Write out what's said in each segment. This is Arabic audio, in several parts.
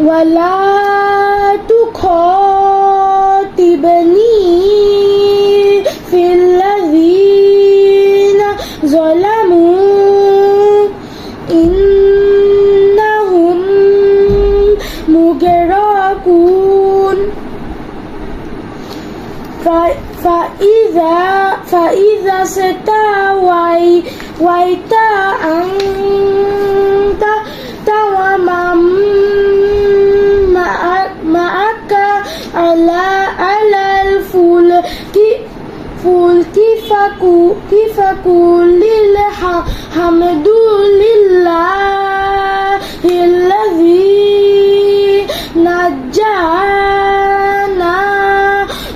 ولا تخاطبني في الذين ظلموا إنهم مغرقون فإذا استويت أنت ومن معك على الفلك فقل الحمد لله الذي نجانا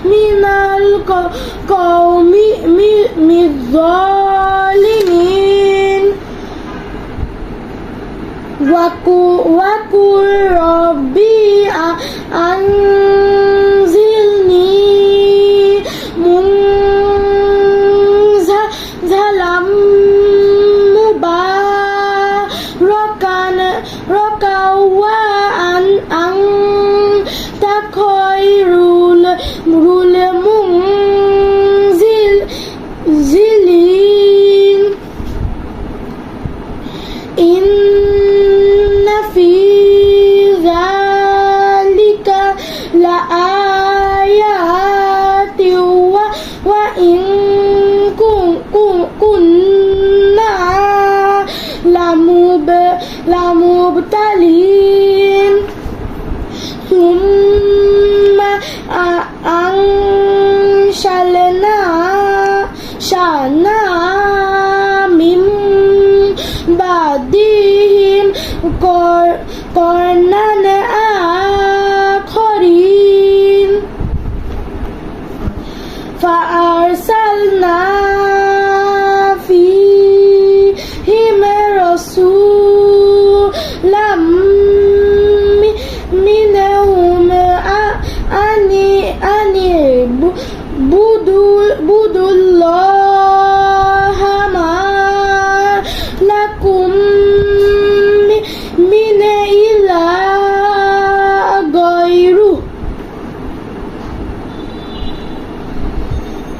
من القوم الظالمين وقل ربي أنزلني منزلا مباركا وأنت خير المنزلين إن في ذلك لآيات وإن كنا لمبتلين ثم أنشأنا من بعدهم قرنا آخرين فأرسلنا فيهم رسولا منهم أن اعبدوا الله ما لكم من إله غيره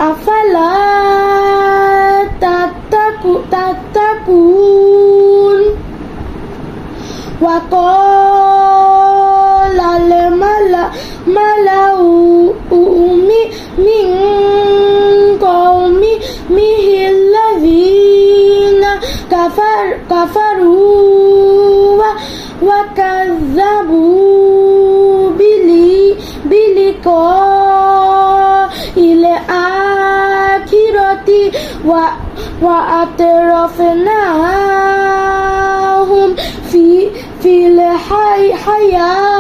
أفلا تتقون وقال الملأ من قومه الذين كفروا وكذبوا بلقاء الآخرة وأترفناهم في الحياة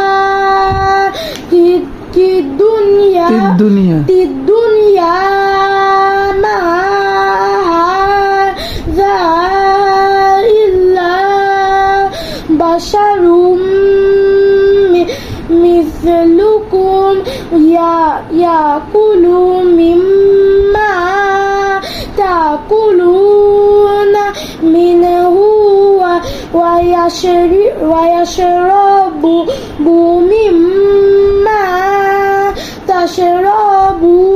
الدنيا ما هذا إلا بشر مثلكم يأكل مما تأكلون منه ويشرب مما تشربون